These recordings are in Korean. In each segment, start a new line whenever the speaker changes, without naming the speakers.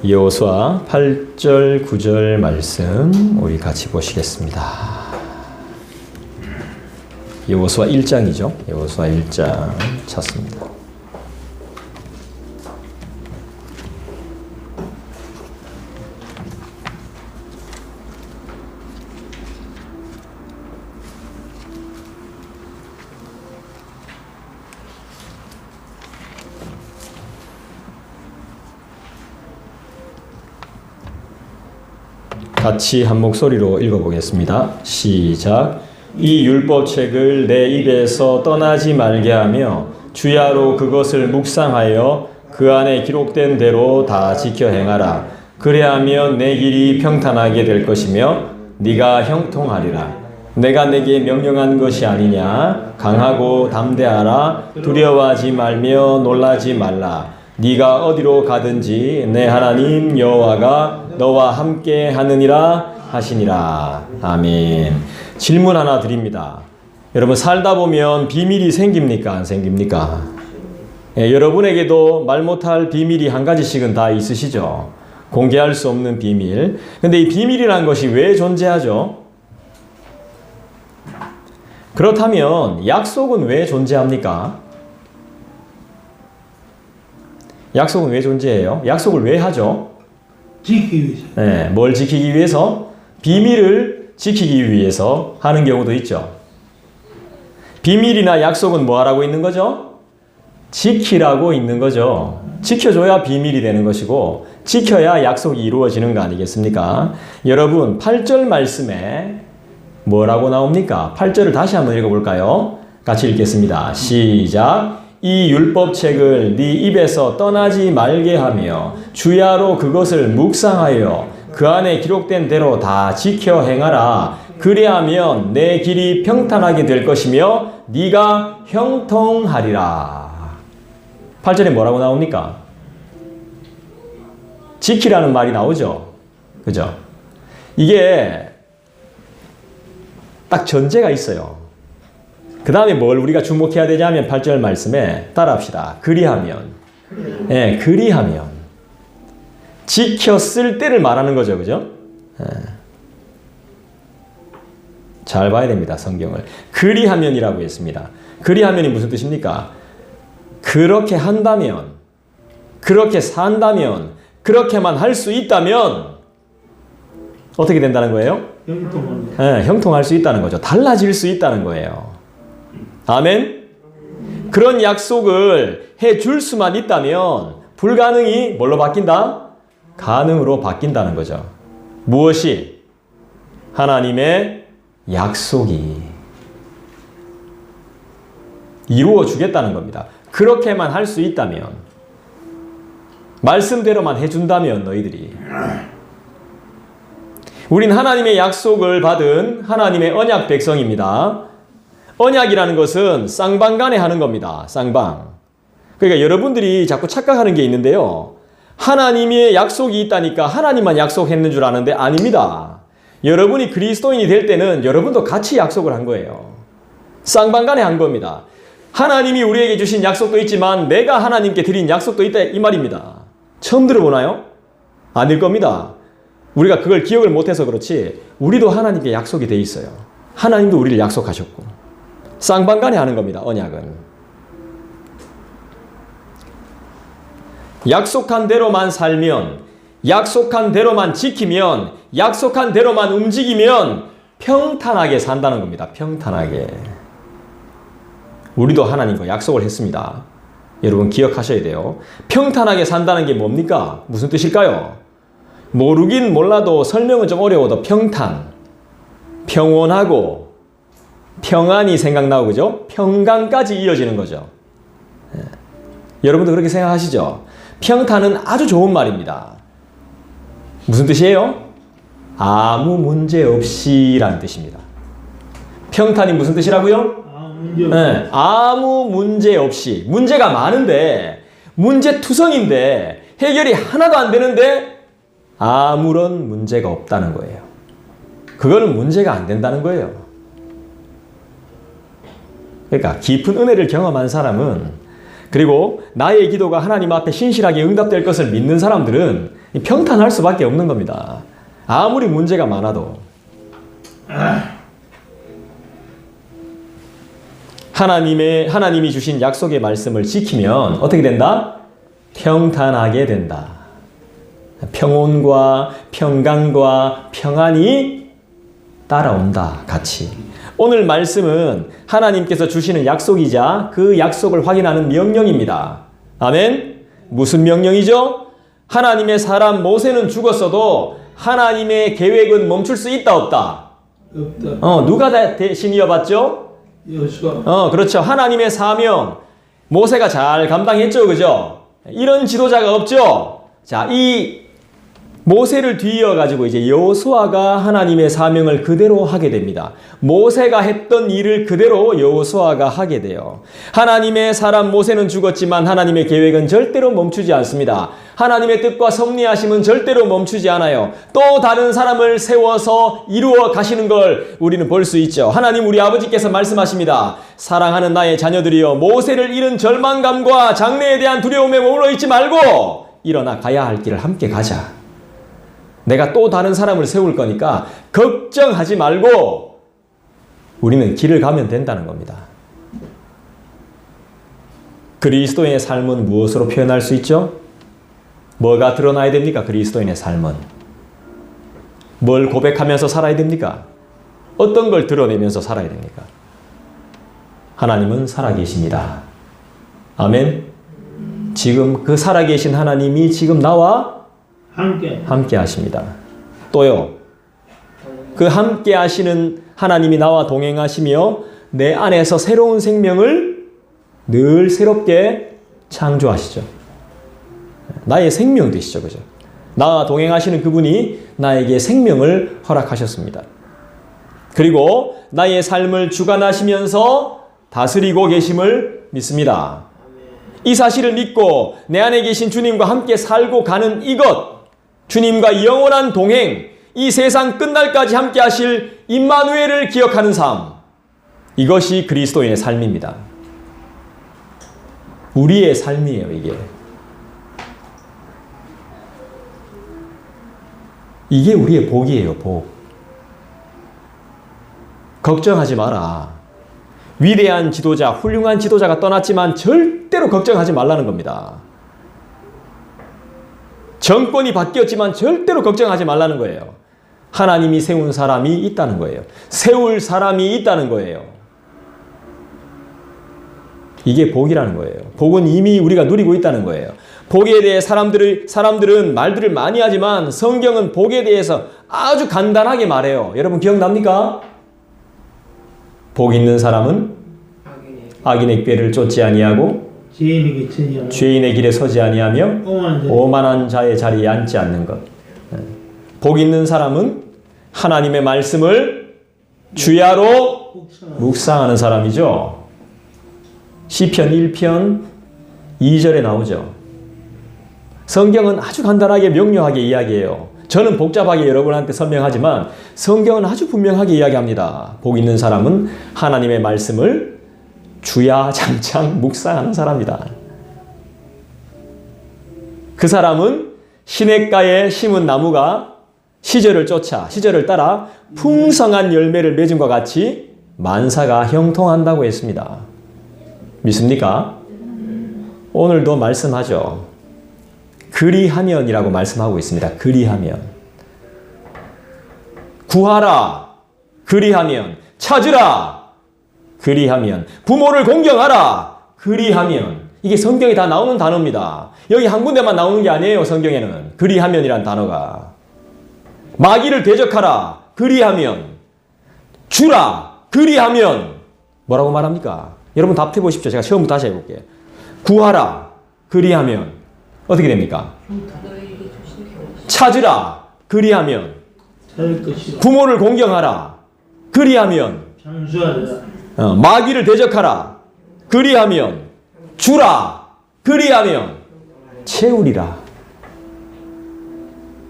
여호수아 8절 9절 말씀 우리 같이 보시겠습니다. 여호수아 1장이죠. 여호수아 1장 찾습니다. 같이 한 목소리로 읽어보겠습니다. 시작. 이 율법책을 내 입에서 떠나지 말게 하며 주야로 그것을 묵상하여 그 안에 기록된 대로 다 지켜 행하라. 그래야면 내 길이 평탄하게 될 것이며 네가 형통하리라. 내가 내게 명령한 것이 아니냐. 강하고 담대하라. 두려워하지 말며 놀라지 말라. 네가 어디로 가든지 내 하나님 여호와가 너와 함께 하느니라 하시니라. 아멘. 질문 하나 드립니다. 여러분 살다 보면 비밀이 생깁니까? 안 생깁니까? 여러분에게도 말 못할 비밀이 한 가지씩은 다 있으시죠? 공개할 수 없는 비밀. 근데 이 비밀이라는 것이 왜 존재하죠? 그렇다면 약속은 왜 존재합니까? 약속은 왜 존재해요? 약속을 왜 하죠?
지키기 위해서.
네, 뭘 지키기 위해서? 비밀을 지키기 위해서 하는 경우도 있죠. 비밀이나 약속은 뭐 하라고 있는 거죠? 지키라고 있는 거죠. 지켜줘야 비밀이 되는 것이고 지켜야 약속이 이루어지는 거 아니겠습니까? 여러분 8절 말씀에 뭐라고 나옵니까? 8절을 다시 한번 읽어볼까요? 같이 읽겠습니다. 시작. 이 율법책을 네 입에서 떠나지 말게 하며 주야로 그것을 묵상하여 그 안에 기록된 대로 다 지켜 행하라. 그리하면 내 길이 평탄하게 될 것이며 네가 형통하리라. 8절에 뭐라고 나옵니까? 지키라는 말이 나오죠. 그죠? 이게 딱 전제가 있어요. 그 다음에 뭘 우리가 주목해야 되냐면 8절 말씀에 따라합시다. 그리하면. 예, 그리하면. 지켰을 때를 말하는 거죠. 그죠? 예. 잘 봐야 됩니다. 성경을. 그리하면이라고 했습니다. 그리하면이 무슨 뜻입니까? 그렇게 한다면, 그렇게 산다면, 그렇게만 할 수 있다면 어떻게 된다는 거예요?
형통합니다.
예, 형통할 수 있다는 거죠. 달라질 수 있다는 거예요. 아멘? 그런 약속을 해줄 수만 있다면 불가능이 뭘로 바뀐다? 가능으로 바뀐다는 거죠. 무엇이? 하나님의 약속이 이루어 주겠다는 겁니다. 그렇게만 할 수 있다면, 말씀대로만 해준다면 너희들이. 우린 하나님의 약속을 받은 하나님의 언약 백성입니다. 언약이라는 것은 쌍방간에 하는 겁니다. 쌍방. 그러니까 여러분들이 자꾸 착각하는 게 있는데요. 하나님의 약속이 있다니까 하나님만 약속했는 줄 아는데 아닙니다. 여러분이 그리스도인이 될 때는 여러분도 같이 약속을 한 거예요. 쌍방간에 한 겁니다. 하나님이 우리에게 주신 약속도 있지만 내가 하나님께 드린 약속도 있다 이 말입니다. 처음 들어보나요? 아닐 겁니다. 우리가 그걸 기억을 못해서 그렇지 우리도 하나님께 약속이 돼 있어요. 하나님도 우리를 약속하셨고. 쌍방간에 하는 겁니다. 언약은. 약속한 대로만 살면, 약속한 대로만 지키면, 약속한 대로만 움직이면 평탄하게 산다는 겁니다. 평탄하게. 우리도 하나님과 약속을 했습니다. 여러분 기억하셔야 돼요. 평탄하게 산다는 게 뭡니까? 무슨 뜻일까요? 모르긴 몰라도 설명은 좀 어려워도 평탄, 평온하고 평안이 생각나고 그죠? 평강까지 이어지는 거죠. 예. 여러분도 그렇게 생각하시죠? 평탄은 아주 좋은 말입니다. 무슨 뜻이에요? 아무 문제 없이 라는 뜻입니다. 평탄이 무슨 뜻이라고요? 네, 아무 문제 없이. 문제가 많은데 문제투성인데 해결이 하나도 안 되는데 아무런 문제가 없다는 거예요. 그거는 문제가 안 된다는 거예요. 그러니까 깊은 은혜를 경험한 사람은, 그리고 나의 기도가 하나님 앞에 신실하게 응답될 것을 믿는 사람들은 평탄할 수밖에 없는 겁니다. 아무리 문제가 많아도. 하나님이 주신 약속의 말씀을 지키면 어떻게 된다? 평탄하게 된다. 평온과 평강과 평안이 따라온다. 같이. 오늘 말씀은 하나님께서 주시는 약속이자 그 약속을 확인하는 명령입니다. 아멘? 무슨 명령이죠? 하나님의 사람 모세는 죽었어도 하나님의 계획은 멈출 수 있다 없다?
없다.
누가 대신 이어받죠?
여호수아.
그렇죠. 하나님의 사명 모세가 잘 감당했죠. 그죠? 이런 지도자가 없죠. 자, 이 모세를 뒤이어가지고 이제 여호수아가 하나님의 사명을 그대로 하게 됩니다. 모세가 했던 일을 그대로 여호수아가 하게 돼요. 하나님의 사람 모세는 죽었지만 하나님의 계획은 절대로 멈추지 않습니다. 하나님의 뜻과 섭리하심은 절대로 멈추지 않아요. 또 다른 사람을 세워서 이루어 가시는 걸 우리는 볼 수 있죠. 하나님 우리 아버지께서 말씀하십니다. 사랑하는 나의 자녀들이여 모세를 잃은 절망감과 장래에 대한 두려움에 머물러 있지 말고 일어나 가야 할 길을 함께 가자. 내가 또 다른 사람을 세울 거니까 걱정하지 말고 우리는 길을 가면 된다는 겁니다. 그리스도인의 삶은 무엇으로 표현할 수 있죠? 뭐가 드러나야 됩니까? 그리스도인의 삶은. 뭘 고백하면서 살아야 됩니까? 어떤 걸 드러내면서 살아야 됩니까? 하나님은 살아계십니다. 아멘. 지금 그 살아계신 하나님이 지금 나와 함께 하십니다. 또요. 그 함께 하시는 하나님이 나와 동행하시며 내 안에서 새로운 생명을 늘 새롭게 창조하시죠. 나의 생명 되시죠. 그죠? 나와 동행하시는 그분이 나에게 생명을 허락하셨습니다. 그리고 나의 삶을 주관하시면서 다스리고 계심을 믿습니다. 이 사실을 믿고 내 안에 계신 주님과 함께 살고 가는 이것, 주님과 영원한 동행, 이 세상 끝날까지 함께 하실 임마누엘을 기억하는 삶, 이것이 그리스도인의 삶입니다. 우리의 삶이에요, 이게. 이게 우리의 복이에요, 복. 걱정하지 마라. 위대한 지도자, 훌륭한 지도자가 떠났지만 절대로 걱정하지 말라는 겁니다. 정권이 바뀌었지만 절대로 걱정하지 말라는 거예요. 하나님이 세운 사람이 있다는 거예요. 세울 사람이 있다는 거예요. 이게 복이라는 거예요. 복은 이미 우리가 누리고 있다는 거예요. 복에 대해 사람들은 말들을 많이 하지만 성경은 복에 대해서 아주 간단하게 말해요. 여러분 기억납니까? 복 있는 사람은 악인의 꾀를 쫓지 아니하고 죄인의 길에 서지 아니하며 오만한 자의 자리에 앉지 않는 것. 복 있는 사람은 하나님의 말씀을 주야로 묵상하는 사람이죠. 시편 1편 2절에 나오죠. 성경은 아주 간단하게 명료하게 이야기해요. 저는 복잡하게 여러분한테 설명하지만 성경은 아주 분명하게 이야기합니다. 복 있는 사람은 하나님의 말씀을 주야장창 묵상하는 사람이다. 그 사람은 시냇가에 심은 나무가 시절을 쫓아 시절을 따라 풍성한 열매를 맺음과 같이 만사가 형통한다고 했습니다. 믿습니까? 오늘도 말씀하죠. 그리하면이라고 말씀하고 있습니다. 그리하면. 구하라. 그리하면. 찾으라. 그리하면. 부모를 공경하라. 그리하면. 이게 성경에 다 나오는 단어입니다. 여기 한 군데만 나오는 게 아니에요. 성경에는. 그리하면이란 단어가. 마귀를 대적하라. 그리하면. 주라. 그리하면. 뭐라고 말합니까? 여러분 답해 보십시오. 제가 처음부터 다시 해볼게요. 구하라. 그리하면. 어떻게 됩니까? 찾으라. 그리하면. 부모를 공경하라. 그리하면. 마귀를 대적하라. 그리하면. 주라. 그리하면. 채우리라.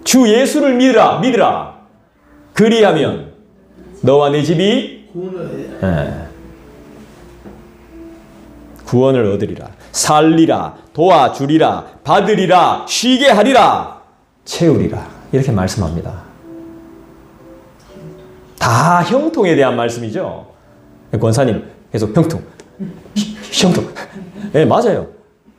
주 예수를 믿으라. 그리하면 너와 내 집이 구원을 얻으리라. 살리라. 도와주리라. 받으리라. 쉬게 하리라. 채우리라. 이렇게 말씀합니다. 다 형통에 대한 말씀이죠. 권사님 계속 형통. 형통. 예, 맞아요.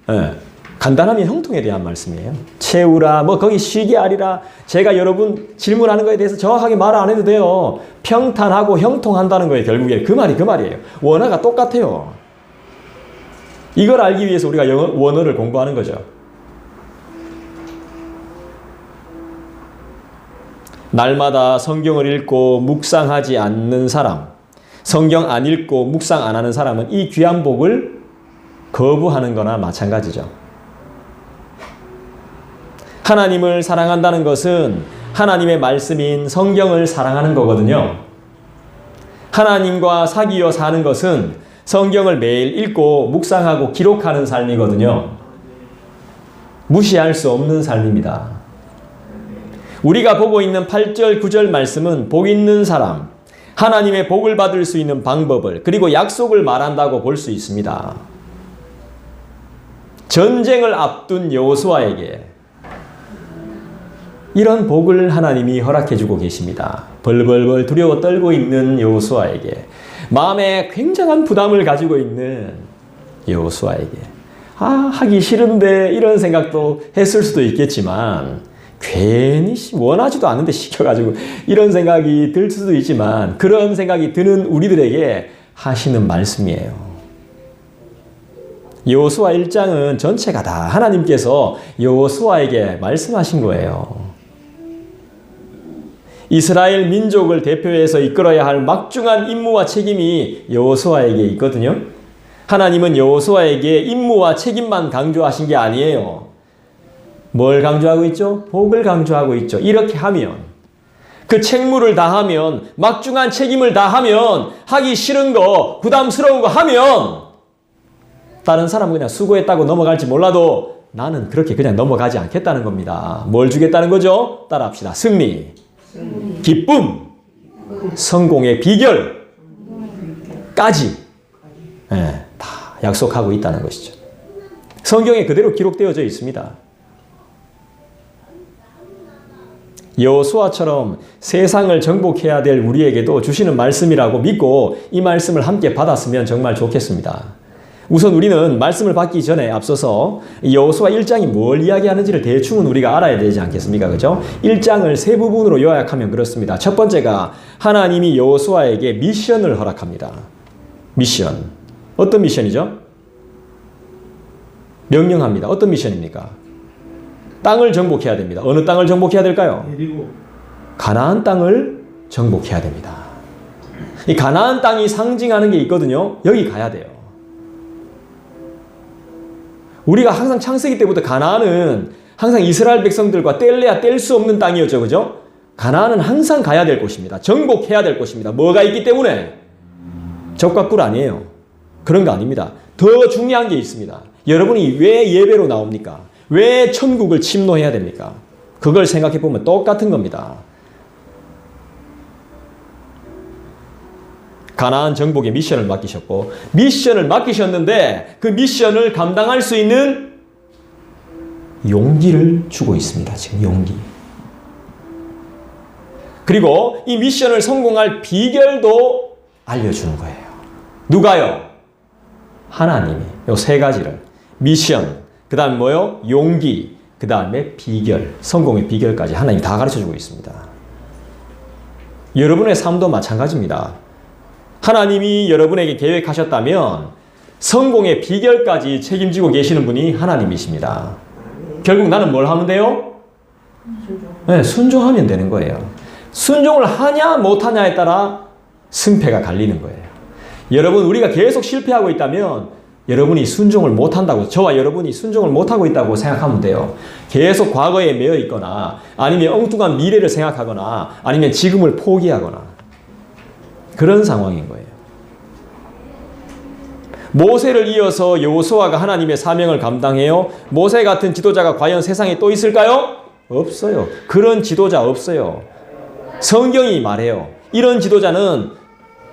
예. 간단하면 형통에 대한 말씀이에요. 채우라, 뭐 거기 쉬게 하리라. 제가 여러분 질문하는 거에 대해서 정확하게 말 안 해도 돼요. 평탄하고 형통한다는 거예요. 결국에 그 말이에요. 원어가 똑같아요. 이걸 알기 위해서 우리가 원어를 공부하는 거죠. 날마다 성경을 읽고 묵상하지 않는 사람, 성경 안 읽고 묵상 안 하는 사람은 이 귀한 복을 거부하는 거나 마찬가지죠. 하나님을 사랑한다는 것은 하나님의 말씀인 성경을 사랑하는 거거든요. 하나님과 사귀어 사는 것은 성경을 매일 읽고 묵상하고 기록하는 삶이거든요. 무시할 수 없는 삶입니다. 우리가 보고 있는 8절, 9절 말씀은 복 있는 사람, 하나님의 복을 받을 수 있는 방법을 그리고 약속을 말한다고 볼 수 있습니다. 전쟁을 앞둔 여호수아에게 이런 복을 하나님이 허락해주고 계십니다. 벌벌벌 두려워 떨고 있는 여호수아에게, 마음에 굉장한 부담을 가지고 있는 여호수아에게, 하기 싫은데 이런 생각도 했을 수도 있겠지만 괜히 원하지도 않는데 시켜가지고 이런 생각이 들 수도 있지만 그런 생각이 드는 우리들에게 하시는 말씀이에요. 여호수아 1장은 전체가 다 하나님께서 여호수아에게 말씀하신 거예요. 이스라엘 민족을 대표해서 이끌어야 할 막중한 임무와 책임이 여호수아에게 있거든요. 하나님은 여호수아에게 임무와 책임만 강조하신 게 아니에요. 뭘 강조하고 있죠? 복을 강조하고 있죠. 이렇게 하면, 그 책무를 다하면, 막중한 책임을 다하면, 하기 싫은 거, 부담스러운 거 하면 다른 사람은 그냥 수고했다고 넘어갈지 몰라도 나는 그렇게 그냥 넘어가지 않겠다는 겁니다. 뭘 주겠다는 거죠? 따라합시다. 승리, 기쁨, 성공의 비결까지 다 약속하고 있다는 것이죠. 성경에 그대로 기록되어져 있습니다. 여호수아처럼 세상을 정복해야 될 우리에게도 주시는 말씀이라고 믿고 이 말씀을 함께 받았으면 정말 좋겠습니다. 우선 우리는 말씀을 받기 전에 앞서서 여호수아 1장이 뭘 이야기하는지를 대충은 우리가 알아야 되지 않겠습니까? 그죠? 1장을 세 부분으로 요약하면 그렇습니다. 첫 번째가 하나님이 여호수아에게 미션을 허락합니다. 미션. 어떤 미션이죠? 명령합니다. 어떤 미션입니까? 땅을 정복해야 됩니다. 어느 땅을 정복해야 될까요? 가나안 땅을 정복해야 됩니다. 이 가나안 땅이 상징하는 게 있거든요. 여기 가야 돼요. 우리가 항상 창세기 때부터 가나안은 항상 이스라엘 백성들과 뗄래야 뗄 수 없는 땅이었죠. 그죠? 가나안은 항상 가야 될 곳입니다. 정복해야 될 곳입니다. 뭐가 있기 때문에? 적과 꿀 아니에요. 그런 거 아닙니다. 더 중요한 게 있습니다. 여러분이 왜 예배로 나옵니까? 왜 천국을 침노해야 됩니까? 그걸 생각해 보면 똑같은 겁니다. 가나안 정복의 미션을 맡기셨고, 미션을 맡기셨는데 그 미션을 감당할 수 있는 용기를 주고 있습니다. 지금 용기. 그리고 이 미션을 성공할 비결도 알려주는 거예요. 누가요? 하나님이. 요 세 가지를. 미션, 그 다음 뭐요? 용기, 그 다음에 비결, 성공의 비결까지 하나님이 다 가르쳐주고 있습니다. 여러분의 삶도 마찬가지입니다. 하나님이 여러분에게 계획하셨다면 성공의 비결까지 책임지고 계시는 분이 하나님이십니다. 결국 나는 뭘 하면 돼요? 네, 순종하면 되는 거예요. 순종을 하냐 못하냐에 따라 승패가 갈리는 거예요. 여러분, 우리가 계속 실패하고 있다면 여러분이 순종을 못한다고, 저와 여러분이 순종을 못하고 있다고 생각하면 돼요. 계속 과거에 매여 있거나 아니면 엉뚱한 미래를 생각하거나 아니면 지금을 포기하거나 그런 상황인 거예요. 모세를 이어서 여호수아가 하나님의 사명을 감당해요. 모세 같은 지도자가 과연 세상에 또 있을까요? 없어요. 그런 지도자 없어요. 성경이 말해요. 이런 지도자는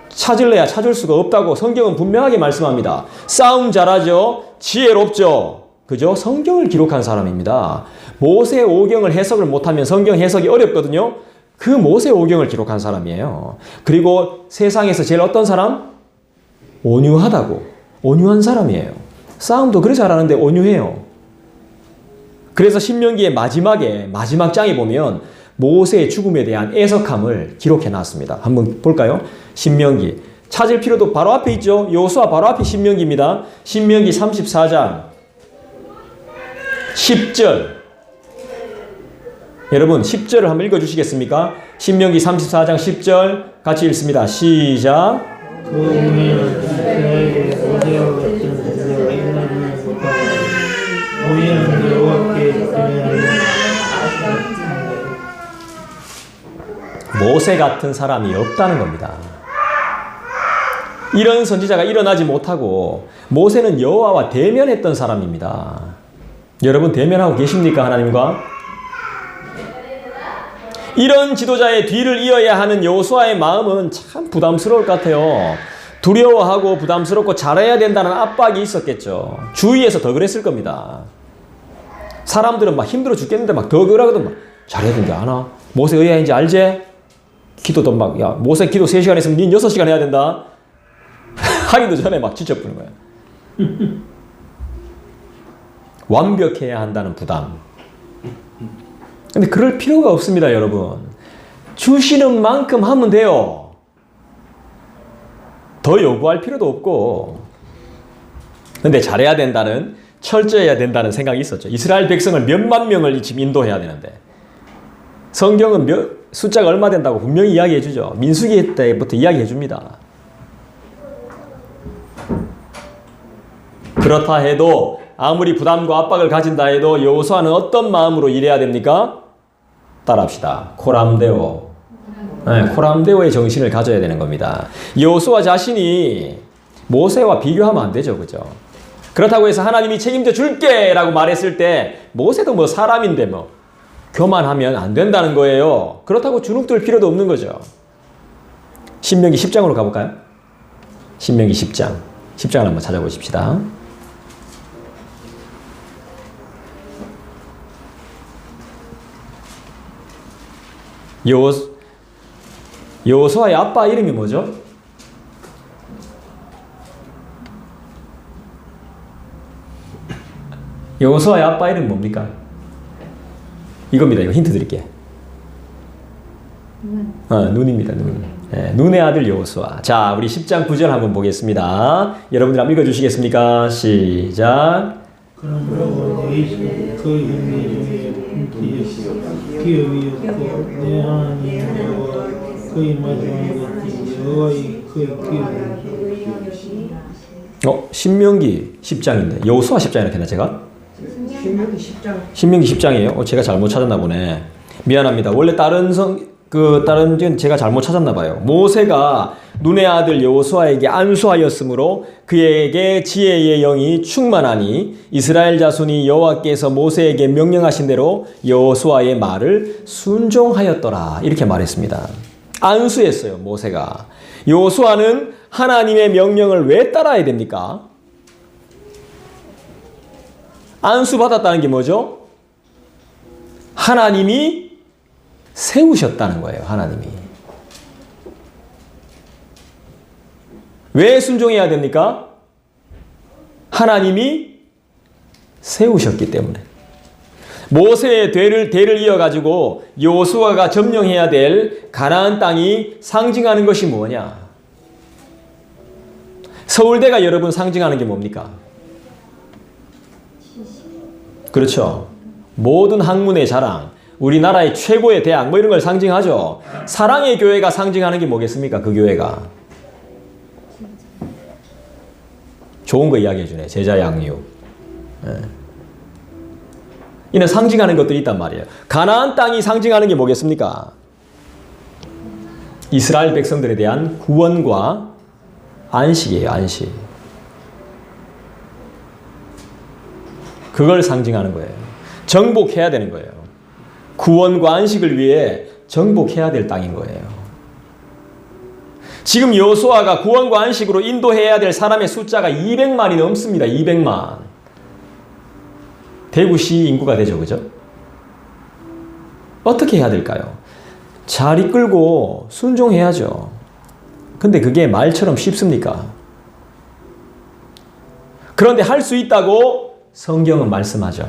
찾을래야 찾을 수가 없다고 성경은 분명하게 말씀합니다. 싸움 잘하죠. 지혜롭죠. 그죠? 성경을 기록한 사람입니다. 모세 오경을 해석을 못하면 성경 해석이 어렵거든요. 그 모세 오경을 기록한 사람이에요. 그리고 세상에서 제일 어떤 사람? 온유하다고. 온유한 사람이에요. 싸움도 그리 잘하는데 온유해요. 그래서 신명기의 마지막 장에 보면 모세의 죽음에 대한 애석함을 기록해 놨습니다. 한번 볼까요? 신명기. 찾을 필요도 바로 앞에 있죠. 여호수아 바로 앞에 신명기입니다. 신명기 34장 10절. 여러분 10절을 한번 읽어주시겠습니까? 신명기 34장 10절 같이 읽습니다. 시작. 모세 같은 사람이 없다는 겁니다. 이런 선지자가 일어나지 못하고 모세는 여호와와 대면했던 사람입니다. 여러분 대면하고 계십니까? 하나님과? 이런 지도자의 뒤를 이어야 하는 여호수아의 마음은 참 부담스러울 것 같아요. 두려워하고 부담스럽고 잘해야 된다는 압박이 있었겠죠. 주위에서 더 그랬을 겁니다. 사람들은 막 힘들어 죽겠는데 막 더 그러거든. 막 잘해야 된다 하나? 모세 의아인지 알지? 기도도 막, 야, 모세 기도 3시간 했으면 닌 6시간 해야 된다. 하기도 전에 막 지쳐버리는 거야. 완벽해야 한다는 부담. 근데 그럴 필요가 없습니다, 여러분. 주시는 만큼 하면 돼요. 더 요구할 필요도 없고. 근데 잘해야 된다는, 철저해야 된다는 생각이 있었죠. 이스라엘 백성을 몇만 명을 지금 인도해야 되는데. 성경은 숫자가 얼마 된다고 분명히 이야기해 주죠. 민수기 때부터 이야기해 줍니다. 그렇다 해도 아무리 부담과 압박을 가진다 해도 여호수아는 어떤 마음으로 일해야 됩니까? 따라합시다. 코람데오. 네, 코람데오의 정신을 가져야 되는 겁니다. 여호수아 자신이 모세와 비교하면 안 되죠. 그죠? 그렇다고 해서 하나님이 책임져 줄게 라고 말했을 때 모세도 뭐 사람인데 뭐 교만하면 안 된다는 거예요. 그렇다고 주눅들 필요도 없는 거죠. 신명기 10장으로 가볼까요? 신명기 10장. 10장을 한번 찾아보십시다. 여호수아의 아빠 이름이 뭐죠? 여호수아의 아빠 이름 뭡니까? 이겁니다. 이거 힌트 드릴게요. 눈입니다. 눈. 네, 눈의 아들 여호수아. 자, 우리 10장 9절 한번 보겠습니다. 여러분들 한번 읽어주시겠습니까? 시작.
그러므로 그 형제 중에 기업이었고 내 하나님 여호와 그의 마지막 것이 여호와의 그의 기업이었고.
신명기 10장인데 여호수아 10장 이렇게 했나 제가? 신명기 10장이에요. 제가 잘못 찾았나 보네. 미안합니다. 원래 다른 제가 잘못 찾았나 봐요. 모세가 눈의 아들 여호수아에게 안수하였으므로 그에게 지혜의 영이 충만하니 이스라엘 자손이 여호와께서 모세에게 명령하신 대로 여호수아의 말을 순종하였더라. 이렇게 말했습니다. 안수했어요. 모세가. 여호수아는 하나님의 명령을 왜 따라야 됩니까? 안수받았다는 게 뭐죠? 하나님이 세우셨다는 거예요. 하나님이. 왜 순종해야 됩니까? 하나님이 세우셨기 때문에. 모세의 대를 이어가지고 여호수아가 점령해야 될 가나안 땅이 상징하는 것이 뭐냐? 서울대가 여러분 상징하는 게 뭡니까? 그렇죠. 모든 학문의 자랑, 우리나라의 최고의 대학 뭐 이런 걸 상징하죠. 사랑의 교회가 상징하는 게 뭐겠습니까? 그 교회가. 좋은 거 이야기해 주네. 제자 양육. 이는 상징하는 것들이 있단 말이에요. 가나안 땅이 상징하는 게 뭐겠습니까? 이스라엘 백성들에 대한 구원과 안식이에요. 안식. 그걸 상징하는 거예요. 정복해야 되는 거예요. 구원과 안식을 위해 정복해야 될 땅인 거예요. 지금 여호수아가 구원과 안식으로 인도해야 될 사람의 숫자가 200만이 넘습니다. 200만. 대구시 인구가 되죠. 그죠? 어떻게 해야 될까요? 잘 이끌고 순종해야죠. 근데 그게 말처럼 쉽습니까? 그런데 할 수 있다고 성경은 말씀하죠.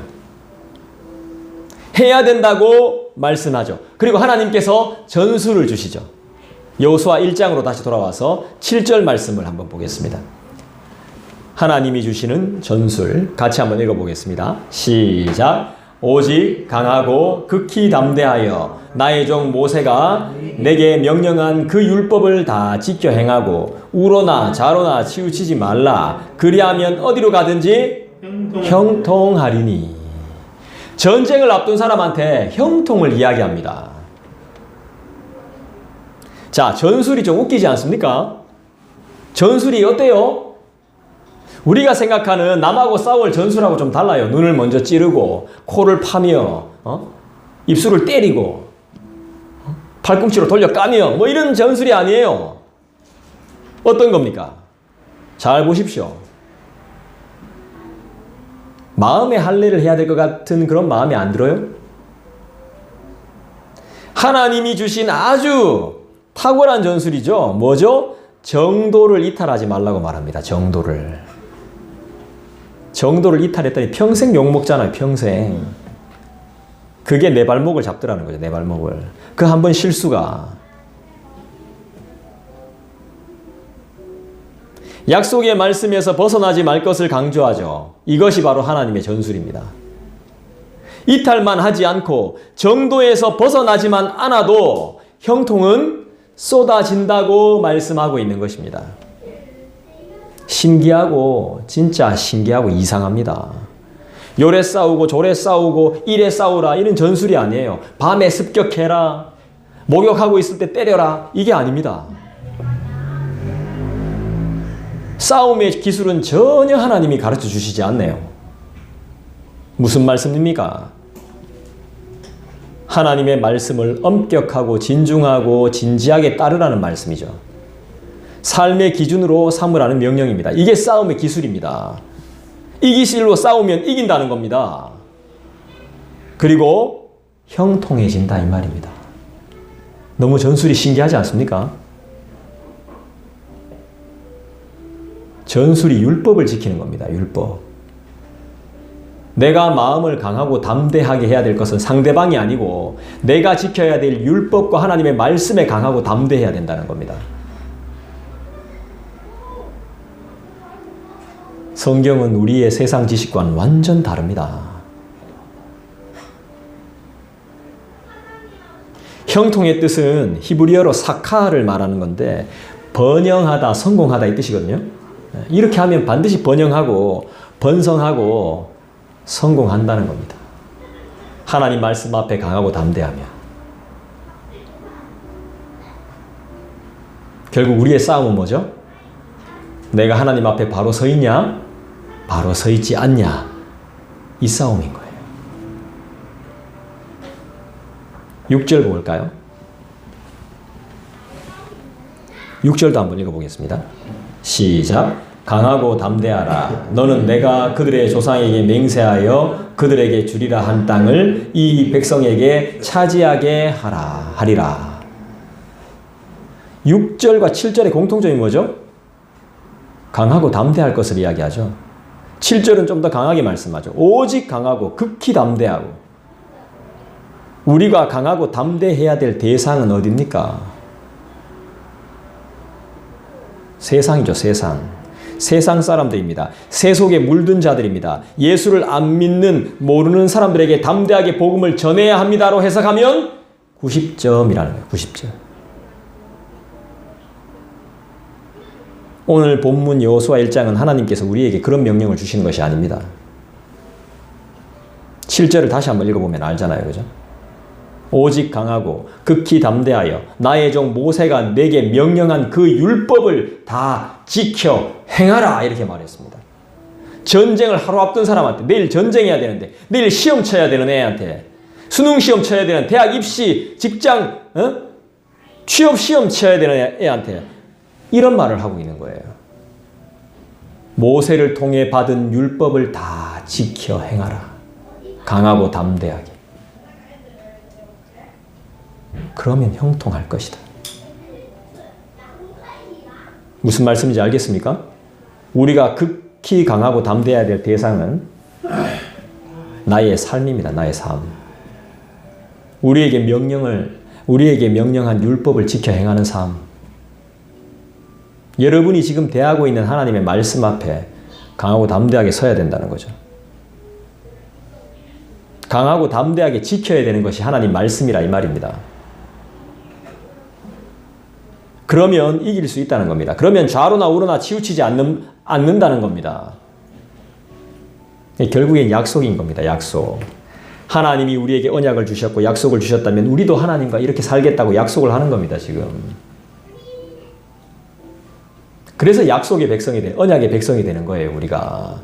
해야 된다고 말씀하죠. 그리고 하나님께서 전수를 주시죠. 여호수아 1장으로 다시 돌아와서 7절 말씀을 한번 보겠습니다. 하나님이 주시는 전술 같이 한번 읽어보겠습니다. 시작. 오직 강하고 극히 담대하여 나의 종 모세가 내게 명령한 그 율법을 다 지켜 행하고 우로나 좌로나 치우치지 말라. 그리하면 어디로 가든지 형통하리니. 전쟁을 앞둔 사람한테 형통을 이야기합니다. 자, 전술이 좀 웃기지 않습니까? 전술이 어때요? 우리가 생각하는 남하고 싸울 전술하고 좀 달라요. 눈을 먼저 찌르고 코를 파며 입술을 때리고 팔꿈치로 돌려 까며 뭐 이런 전술이 아니에요. 어떤 겁니까? 잘 보십시오. 마음의 할례를 해야 될 것 같은 그런 마음이 안 들어요? 하나님이 주신 아주 탁월한 전술이죠. 뭐죠? 정도를 이탈하지 말라고 말합니다. 정도를 이탈했더니 평생 욕먹잖아요. 평생. 그게 내 발목을 잡더라는 거죠. 내 발목을. 그 한 번 실수가. 약속의 말씀에서 벗어나지 말 것을 강조하죠. 이것이 바로 하나님의 전술입니다. 이탈만 하지 않고 정도에서 벗어나지만 않아도 형통은 쏟아진다고 말씀하고 있는 것입니다. 신기하고 진짜 신기하고 이상합니다. 요래 싸우고 저래 싸우고 이래 싸우라 이런 전술이 아니에요. 밤에 습격해라. 목욕하고 있을 때 때려라. 이게 아닙니다. 싸움의 기술은 전혀 하나님이 가르쳐 주시지 않네요. 무슨 말씀입니까? 하나님의 말씀을 엄격하고 진중하고 진지하게 따르라는 말씀이죠. 삶의 기준으로 삼으라는 명령입니다. 이게 싸움의 기술입니다. 이 기술로 싸우면 이긴다는 겁니다. 그리고 형통해진다 이 말입니다. 너무 전술이 신기하지 않습니까? 전술이 율법을 지키는 겁니다. 율법. 내가 마음을 강하고 담대하게 해야 될 것은 상대방이 아니고 내가 지켜야 될 율법과 하나님의 말씀에 강하고 담대해야 된다는 겁니다. 성경은 우리의 세상 지식과는 완전 다릅니다. 형통의 뜻은 히브리어로 사카를 말하는 건데 번영하다, 성공하다 이 뜻이거든요. 이렇게 하면 반드시 번영하고 번성하고 성공한다는 겁니다. 하나님 말씀 앞에 강하고 담대하며. 결국 우리의 싸움은 뭐죠? 내가 하나님 앞에 바로 서 있냐? 바로 서 있지 않냐? 이 싸움인 거예요. 6절 볼까요? 6절도 한번 읽어보겠습니다. 시작. 강하고 담대하라. 너는 내가 그들의 조상에게 맹세하여 그들에게 주리라 한 땅을 이 백성에게 차지하게 하리라. 6절과 7절의 공통점이 뭐죠? 강하고 담대할 것을 이야기하죠. 7절은 좀 더 강하게 말씀하죠. 오직 강하고 극히 담대하고. 우리가 강하고 담대해야 될 대상은 어디입니까? 세상이죠. 세상 사람들입니다. 세속에 물든 자들입니다. 예수를 안 믿는 모르는 사람들에게 담대하게 복음을 전해야 합니다로 해석하면 90점이라는 거예요. 90점. 오늘 본문 여호수아 1장은 하나님께서 우리에게 그런 명령을 주시는 것이 아닙니다. 7절을 다시 한번 읽어보면 알잖아요. 그죠? 오직 강하고 극히 담대하여 나의 종 모세가 내게 명령한 그 율법을 다 지켜 행하라 이렇게 말했습니다. 전쟁을 하루 앞둔 사람한테 내일 전쟁해야 되는데 내일 시험 쳐야 되는 애한테 수능 시험 쳐야 되는 대학 입시 직장 취업 시험 쳐야 되는 애한테 이런 말을 하고 있는 거예요. 모세를 통해 받은 율법을 다 지켜 행하라. 강하고 담대하게. 그러면 형통할 것이다. 무슨 말씀인지 알겠습니까? 우리가 극히 강하고 담대해야 될 대상은 나의 삶입니다. 나의 삶. 우리에게 명령한 율법을 지켜 행하는 삶. 여러분이 지금 대하고 있는 하나님의 말씀 앞에 강하고 담대하게 서야 된다는 거죠. 강하고 담대하게 지켜야 되는 것이 하나님 말씀이라 이 말입니다. 그러면 이길 수 있다는 겁니다. 그러면 좌로나 우로나 치우치지 않는다는 겁니다. 결국엔 약속인 겁니다. 약속. 하나님이 우리에게 언약을 주셨고 약속을 주셨다면 우리도 하나님과 이렇게 살겠다고 약속을 하는 겁니다. 지금. 그래서 약속의 백성이 언약의 백성이 되는 거예요. 우리가.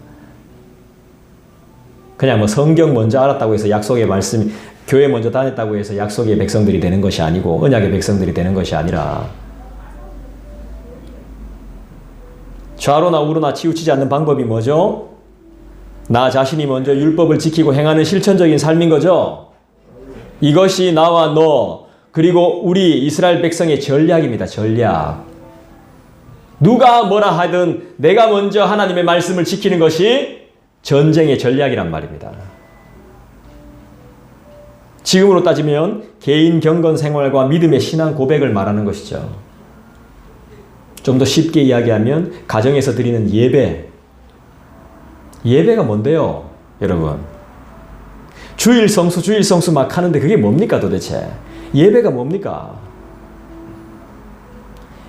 그냥 뭐 성경 먼저 알았다고 해서 약속의 말씀, 교회 먼저 다녔다고 해서 약속의 백성들이 되는 것이 아니고 언약의 백성들이 되는 것이 아니라 좌로나 우로나 치우치지 않는 방법이 뭐죠? 나 자신이 먼저 율법을 지키고 행하는 실천적인 삶인 거죠. 이것이 나와 너 그리고 우리 이스라엘 백성의 전략입니다. 전략. 누가 뭐라 하든 내가 먼저 하나님의 말씀을 지키는 것이 전쟁의 전략이란 말입니다. 지금으로 따지면 개인 경건 생활과 믿음의 신앙 고백을 말하는 것이죠. 좀 더 쉽게 이야기하면 가정에서 드리는 예배. 예배가 뭔데요, 여러분? 주일 성수 막 하는데 그게 뭡니까 도대체? 예배가 뭡니까?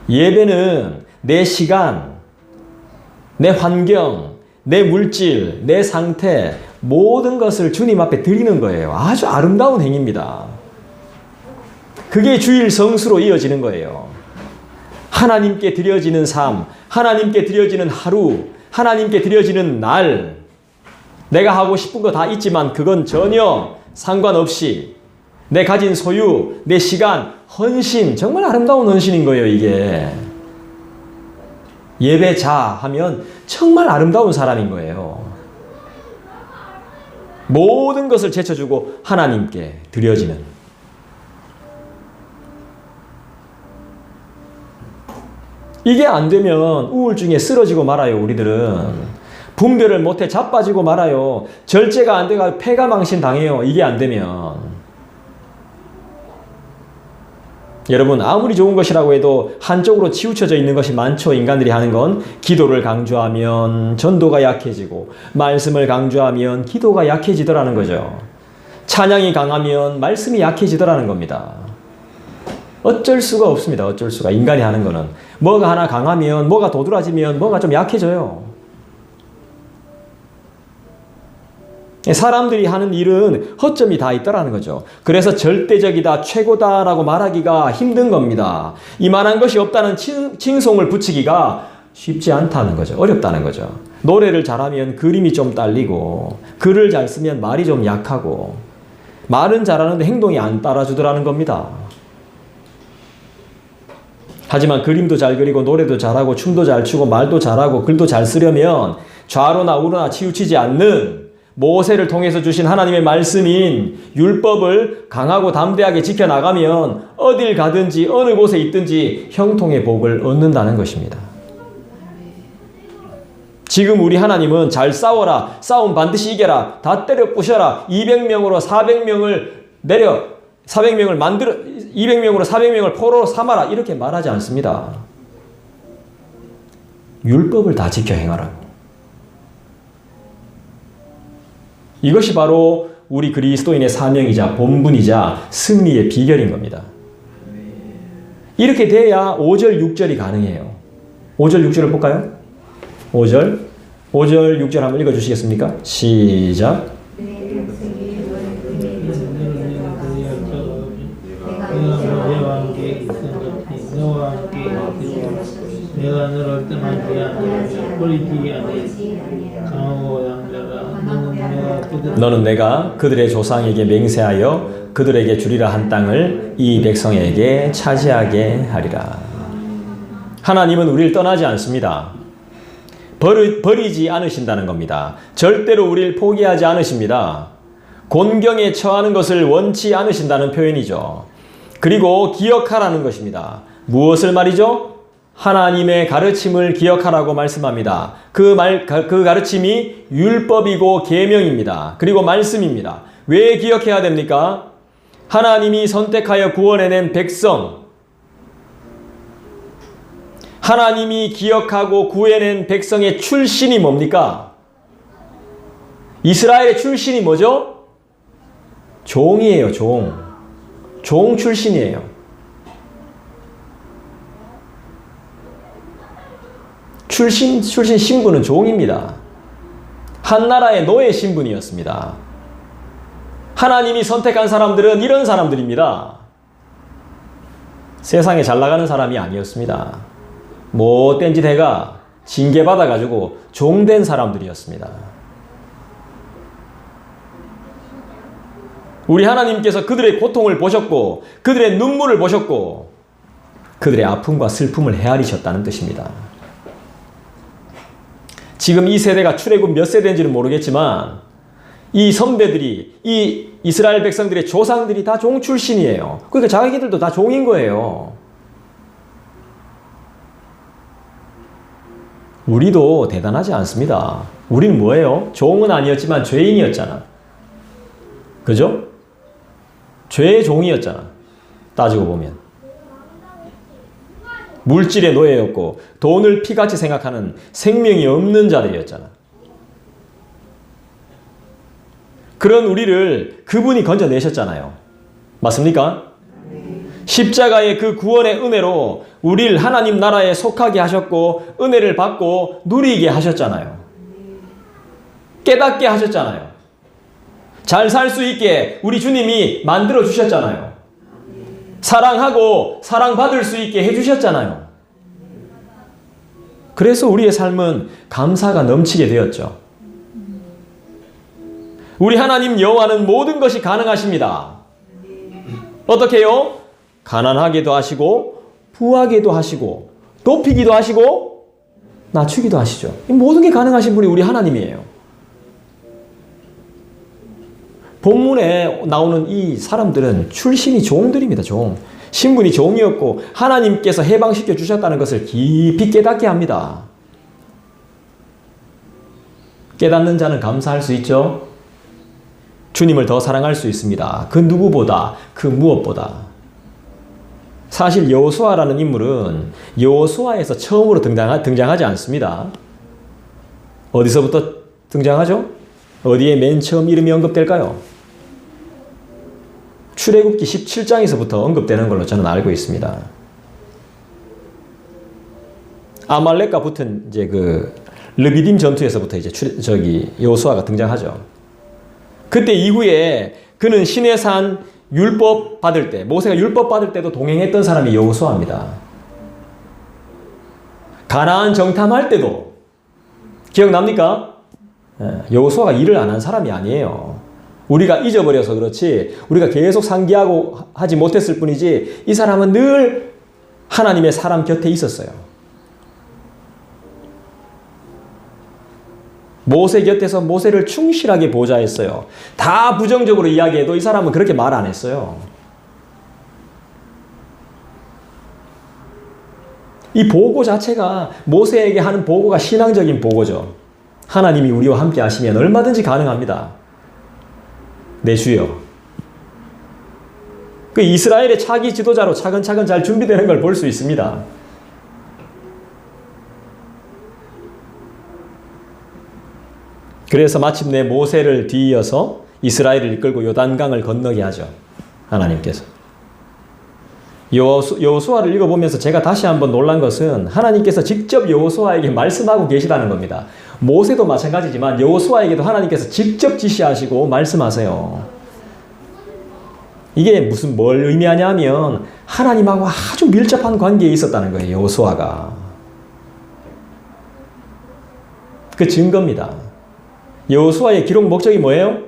예배는 내 시간, 내 환경, 내 물질, 내 상태 모든 것을 주님 앞에 드리는 거예요. 아주 아름다운 행위입니다. 그게 주일 성수로 이어지는 거예요. 하나님께 드려지는 삶, 하나님께 드려지는 하루, 하나님께 드려지는 날. 내가 하고 싶은 거 다 있지만 그건 전혀 상관없이 내 가진 소유, 내 시간, 헌신, 정말 아름다운 헌신인 거예요, 이게. 예배자 하면 정말 아름다운 사람인 거예요. 모든 것을 제쳐주고 하나님께 드려지는. 이게 안 되면 우울증에 쓰러지고 말아요, 우리들은. 분별을 못해 자빠지고 말아요. 절제가 안 돼가 폐가망신 당해요, 이게 안 되면. 여러분, 아무리 좋은 것이라고 해도 한쪽으로 치우쳐져 있는 것이 많죠. 인간들이 하는 건 기도를 강조하면 전도가 약해지고 말씀을 강조하면 기도가 약해지더라는 거죠. 찬양이 강하면 말씀이 약해지더라는 겁니다. 어쩔 수가 없습니다. 어쩔 수가. 인간이 하는 거는 뭐가 하나 강하면 뭐가 도드라지면 뭐가 좀 약해져요. 사람들이 하는 일은 허점이 다 있다라는 거죠. 그래서 절대적이다, 최고다라고 말하기가 힘든 겁니다. 이만한 것이 없다는 칭송을 붙이기가 쉽지 않다는 거죠. 어렵다는 거죠. 노래를 잘하면 그림이 좀 딸리고 글을 잘 쓰면 말이 좀 약하고 말은 잘하는데 행동이 안 따라주더라는 겁니다. 하지만 그림도 잘 그리고 노래도 잘하고 춤도 잘 추고 말도 잘하고 글도 잘 쓰려면 좌로나 우로나 치우치지 않는 모세를 통해서 주신 하나님의 말씀인 율법을 강하고 담대하게 지켜나가면 어딜 가든지 어느 곳에 있든지 형통의 복을 얻는다는 것입니다. 지금 우리 하나님은 잘 싸워라, 싸움 반드시 이겨라, 다 때려 부셔라, 200명으로 400명을 내려 400명을 만들어 200명으로 400명을 포로로 삼아라 이렇게 말하지 않습니다. 율법을 다 지켜 행하라고. 이것이 바로 우리 그리스도인의 사명이자 본분이자 승리의 비결인 겁니다. 이렇게 돼야 5절, 6절이 가능해요. 5절, 6절을 볼까요? 5절, 6절 한번 읽어주시겠습니까? 시작.
내가 너를 떠나지 않으며 버리지 않으며 강하고 양자라 너는
내가 그들의 조상에게 맹세하여 그들에게 주리라 한 땅을 이 백성에게 차지하게 하리라. 하나님은 우리를 떠나지 않습니다. 버리지 않으신다는 겁니다. 절대로 우리를 포기하지 않으십니다. 곤경에 처하는 것을 원치 않으신다는 표현이죠. 그리고 기억하라는 것입니다. 무엇을 말이죠? 하나님의 가르침을 기억하라고 말씀합니다. 그 가르침이 율법이고 계명입니다. 그리고 말씀입니다. 왜 기억해야 됩니까? 하나님이 선택하여 구원해낸 백성, 하나님이 기억하고 구해낸 백성의 출신이 뭡니까? 이스라엘의 출신이 뭐죠? 종이에요, 종. 종 출신이에요. 출신 신분은 종입니다. 한 나라의 노예 신분이었습니다. 하나님이 선택한 사람들은 이런 사람들입니다. 세상에 잘 나가는 사람이 아니었습니다. 못된 짓 해가 징계받아가지고 종된 사람들이었습니다. 우리 하나님께서 그들의 고통을 보셨고 그들의 눈물을 보셨고 그들의 아픔과 슬픔을 헤아리셨다는 뜻입니다. 지금 이 세대가 출애굽 몇 세대인지는 모르겠지만 이 선배들이, 이 이스라엘 백성들의 조상들이 다 종 출신이에요. 그러니까 자기들도 다 종인 거예요. 우리도 대단하지 않습니다. 우리는 뭐예요? 종은 아니었지만 죄인이었잖아. 그죠? 죄의 종이었잖아. 따지고 보면. 물질의 노예였고 돈을 피같이 생각하는 생명이 없는 자들이었잖아. 그런 우리를 그분이 건져내셨잖아요. 맞습니까? 십자가의 그 구원의 은혜로 우리를 하나님 나라에 속하게 하셨고 은혜를 받고 누리게 하셨잖아요. 깨닫게 하셨잖아요. 잘 살 수 있게 우리 주님이 만들어 주셨잖아요. 사랑하고 사랑받을 수 있게 해주셨잖아요. 그래서 우리의 삶은 감사가 넘치게 되었죠. 우리 하나님 여호와는 모든 것이 가능하십니다. 어떻게 해요? 가난하게도 하시고 부하게도 하시고 높이기도 하시고 낮추기도 하시죠. 이 모든 게 가능하신 분이 우리 하나님이에요. 본문에 나오는 이 사람들은 출신이 종들입니다. 종. 신분이 종이었고 하나님께서 해방시켜 주셨다는 것을 깊이 깨닫게 합니다. 깨닫는 자는 감사할 수 있죠. 주님을 더 사랑할 수 있습니다. 그 누구보다, 그 무엇보다. 사실 여호수아라는 인물은 여호수아에서 처음으로 등장하지 않습니다. 어디서부터 등장하죠? 어디에 맨 처음 이름이 언급될까요? 출애굽기 17장에서부터 언급되는 걸로 저는 알고 있습니다. 아말렉과 붙은 이제 그 르비딤 전투에서부터 이제 여호수아가 등장하죠. 그때 이후에 그는 시내산 율법 받을 때, 모세가 율법 받을 때도 동행했던 사람이 여호수아입니다. 가나안 정탐할 때도 기억납니까? 여호수아가 일을 안 한 사람이 아니에요. 우리가 잊어버려서 그렇지 우리가 계속 상기하고 하지 못했을 뿐이지 이 사람은 늘 하나님의 사람 곁에 있었어요. 모세 곁에서 모세를 충실하게 보좌했어요. 다 부정적으로 이야기해도 이 사람은 그렇게 말 안 했어요. 이 보고 자체가 모세에게 하는 보고가 신앙적인 보고죠. 하나님이 우리와 함께 하시면 얼마든지 가능합니다. 내 주여. 그 이스라엘의 차기 지도자로 차근차근 잘 준비되는 걸 볼 수 있습니다. 그래서 마침내 모세를 뒤이어서 이스라엘을 이끌고 요단강을 건너게 하죠. 하나님께서. 여호수아를 읽어보면서 제가 다시 한번 놀란 것은 하나님께서 직접 여호수아에게 말씀하고 계시다는 겁니다. 모세도 마찬가지지만 여호수아에게도 하나님께서 직접 지시하시고 말씀하세요. 이게 뭘 의미하냐면 하나님하고 아주 밀접한 관계에 있었다는 거예요. 여호수아가. 그 증거입니다. 여호수아의 기록 목적이 뭐예요?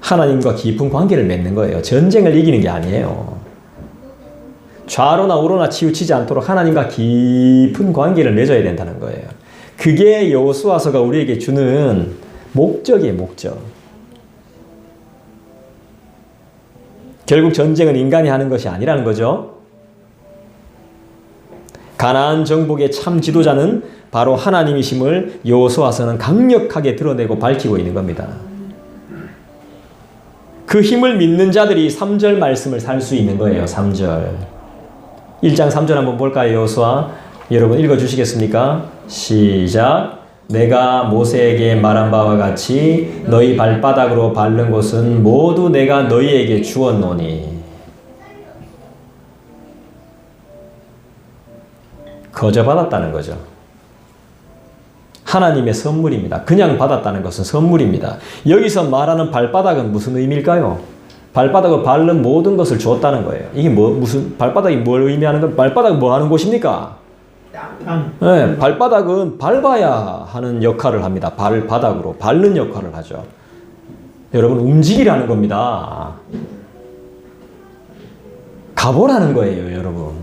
하나님과 깊은 관계를 맺는 거예요. 전쟁을 이기는 게 아니에요. 좌로나 우로나 치우치지 않도록 하나님과 깊은 관계를 맺어야 된다는 거예요. 그게 여호수아서가 우리에게 주는 목적이에요. 목적. 결국 전쟁은 인간이 하는 것이 아니라는 거죠. 가나안 정복의 참 지도자는 바로 하나님이심을 여호수아서는 강력하게 드러내고 밝히고 있는 겁니다. 그 힘을 믿는 자들이 3절 말씀을 살 수 있는 거예요. 3절. 1장 3절 한번 볼까요? 여호수아 여러분 읽어주시겠습니까? 시작. 내가 모세에게 말한 바와 같이 너희 발바닥으로 밟는 곳은 모두 내가 너희에게 주었노니. 거저 받았다는 거죠. 하나님의 선물입니다. 그냥 받았다는 것은 선물입니다. 여기서 말하는 발바닥은 무슨 의미일까요? 발바닥을 밟는 모든 것을 줬다는 거예요. 이게 무슨 발바닥이 뭘 의미하는 건 발바닥은 뭐 하는 곳입니까? 네, 발바닥은 밟아야 하는 역할을 합니다. 발바닥으로 밟는 역할을 하죠. 여러분 움직이라는 겁니다. 가보라는 거예요, 여러분.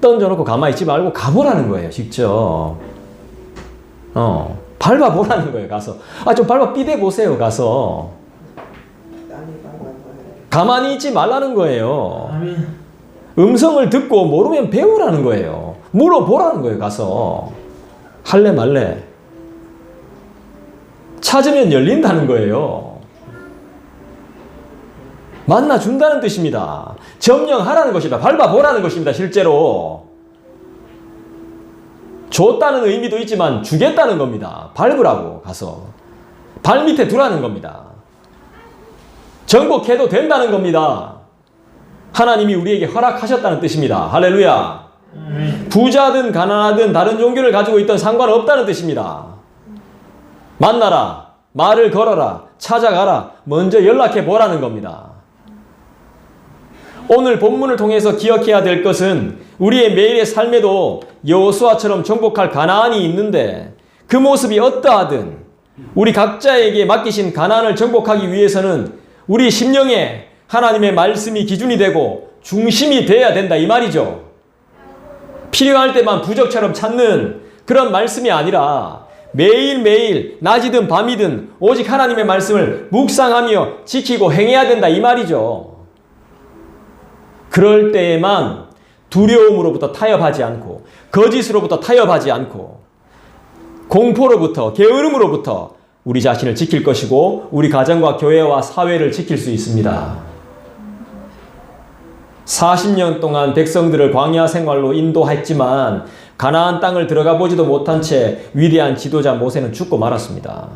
던져놓고 가만히 있지 말고 가보라는 거예요, 직접. 밟아보라는 거예요, 가서. 좀 밟아 삐대보세요, 가서. 가만히 있지 말라는 거예요. 음성을 듣고 모르면 배우라는 거예요. 물어보라는 거예요, 가서. 할래 말래. 찾으면 열린다는 거예요. 만나준다는 뜻입니다. 점령하라는 것입니다. 밟아보라는 것입니다, 실제로. 줬다는 의미도 있지만 주겠다는 겁니다. 밟으라고 가서. 발 밑에 두라는 겁니다. 정복해도 된다는 겁니다. 하나님이 우리에게 허락하셨다는 뜻입니다. 할렐루야. 부자든 가난하든 다른 종교를 가지고 있던 상관없다는 뜻입니다. 만나라. 말을 걸어라. 찾아가라. 먼저 연락해 보라는 겁니다. 오늘 본문을 통해서 기억해야 될 것은 우리의 매일의 삶에도 여호수아처럼 정복할 가나안이 있는데 그 모습이 어떠하든 우리 각자에게 맡기신 가나안을 정복하기 위해서는 우리 심령에 하나님의 말씀이 기준이 되고 중심이 되어야 된다 이 말이죠. 필요할 때만 부적처럼 찾는 그런 말씀이 아니라 매일매일 낮이든 밤이든 오직 하나님의 말씀을 묵상하며 지키고 행해야 된다 이 말이죠. 그럴 때에만 두려움으로부터 타협하지 않고 거짓으로부터 타협하지 않고 공포로부터 게으름으로부터 우리 자신을 지킬 것이고 우리 가정과 교회와 사회를 지킬 수 있습니다. 40년 동안 백성들을 광야 생활로 인도했지만 가나안 땅을 들어가 보지도 못한 채 위대한 지도자 모세는 죽고 말았습니다.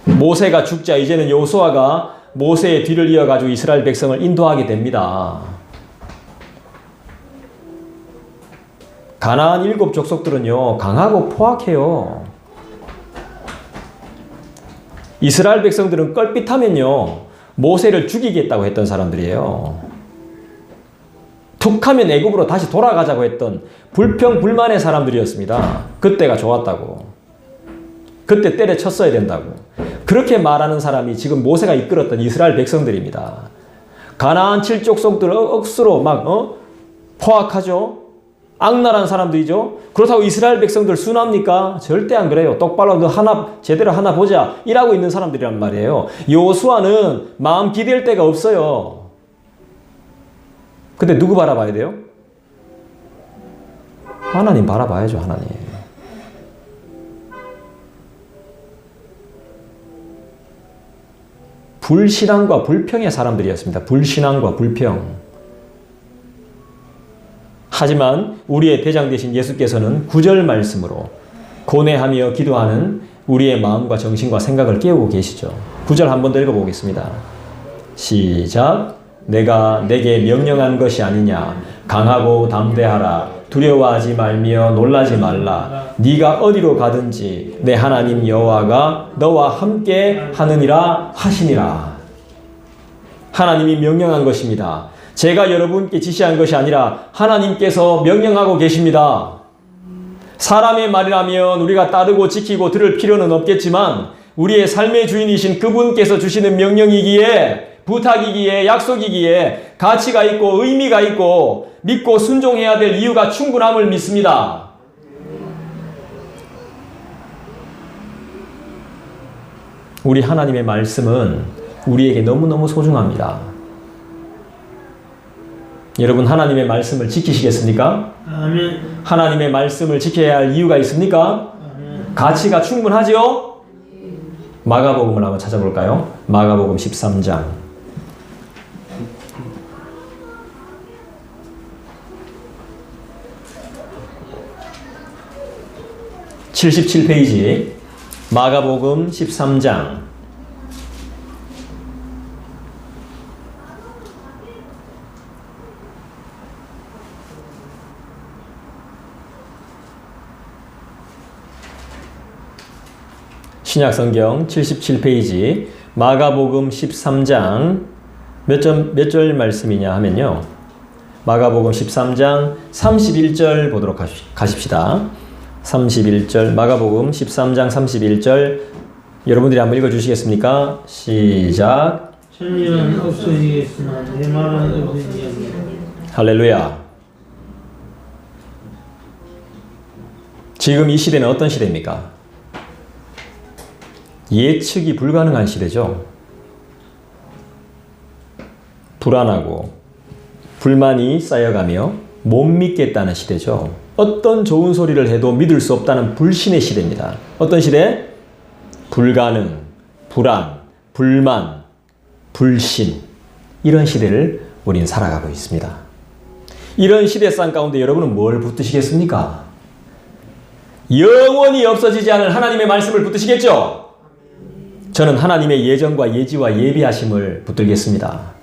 모세가 죽자 이제는 여호수아가 모세의 뒤를 이어가지고 이스라엘 백성을 인도하게 됩니다. 가나안 7 족속들은요 강하고 포악해요. 이스라엘 백성들은 껄핏하면요 모세를 죽이겠다고 했던 사람들이에요. 툭하면 애굽으로 다시 돌아가자고 했던 불평불만의 사람들이었습니다. 그때가 좋았다고. 그때 때려쳤어야 된다고. 그렇게 말하는 사람이 지금 모세가 이끌었던 이스라엘 백성들입니다. 가나안 7족속들 억수로 막 포악하죠. 악랄한 사람들이죠. 그렇다고 이스라엘 백성들 순합니까? 절대 안 그래요. 똑바로 너 하나 제대로 하나 보자 이라고 있는 사람들이란 말이에요. 여호수아는 마음 기댈 데가 없어요. 근데 누구 바라봐야 돼요? 하나님 바라봐야죠. 하나님. 불신앙과 불평의 사람들이었습니다. 불신앙과 불평. 하지만 우리의 대장 되신 예수께서는 9절 말씀으로 고뇌하며 기도하는 우리의 마음과 정신과 생각을 깨우고 계시죠. 9절 한 번 더 읽어보겠습니다. 시작. 내가 내게 명령한 것이 아니냐. 강하고 담대하라. 두려워하지 말며 놀라지 말라. 네가 어디로 가든지 내 하나님 여호와가 너와 함께 하느니라 하시니라. 하나님이 명령한 것입니다. 제가 여러분께 지시한 것이 아니라 하나님께서 명령하고 계십니다. 사람의 말이라면 우리가 따르고 지키고 들을 필요는 없겠지만 우리의 삶의 주인이신 그분께서 주시는 명령이기에 부탁이기에 약속이기에 가치가 있고 의미가 있고 믿고 순종해야 될 이유가 충분함을 믿습니다. 우리 하나님의 말씀은 우리에게 너무너무 소중합니다. 여러분, 하나님의 말씀을 지키시겠습니까?
아멘.
하나님의 말씀을 지켜야 할 이유가 있습니까?
아멘.
가치가 충분하지요? 마가복음을 한번 찾아볼까요? 마가복음 13장. 77페이지 마가복음 13장. 신약성경 77페이지 마가복음 13장 몇 절 말씀이냐 하면요. 마가복음 13장 31절 보도록 가십시다. 31절 마가복음 13장 31절 여러분들이 한번 읽어주시겠습니까? 시작.
천일은 없어지겠으나 내 말은 없어지겠느냐.
할렐루야. 지금 이 시대는 어떤 시대입니까? 예측이 불가능한 시대죠. 불안하고 불만이 쌓여가며 못 믿겠다는 시대죠. 어떤 좋은 소리를 해도 믿을 수 없다는 불신의 시대입니다. 어떤 시대? 불가능, 불안, 불만, 불신, 이런 시대를 우린 살아가고 있습니다. 이런 시대상 가운데 여러분은 뭘 붙드시겠습니까? 영원히 없어지지 않을 하나님의 말씀을 붙드시겠죠? 저는 하나님의 예정과 예지와 예비하심을 붙들겠습니다.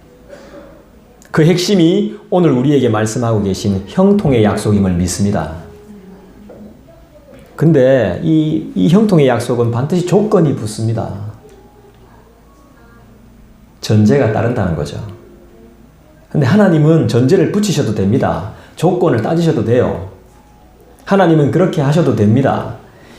그 핵심이 오늘 우리에게 말씀하고 계신 형통의 약속임을 믿습니다. 근데 이 형통의 약속은 반드시 조건이 붙습니다. 전제가 따른다는 거죠. 근데 하나님은 전제를 붙이셔도 됩니다. 조건을 따지셔도 돼요. 하나님은 그렇게 하셔도 됩니다.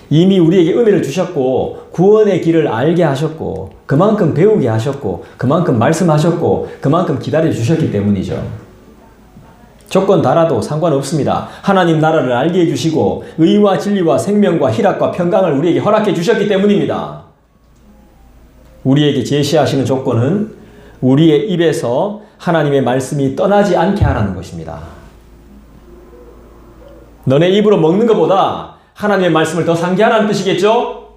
이미 우리에게 은혜를 주셨고 구원의 길을 알게 하셨고 그만큼 배우게 하셨고 그만큼 말씀하셨고 그만큼 기다려 주셨기 때문이죠. 조건 달아도 상관없습니다. 하나님 나라를 알게 해주시고 의와 진리와 생명과 희락과 평강을 우리에게 허락해 주셨기 때문입니다. 우리에게 제시하시는 조건은 우리의 입에서 하나님의 말씀이 떠나지 않게 하라는 것입니다. 너네 입으로 먹는 것보다 하나님의 말씀을 더 상기하라는 뜻이겠죠?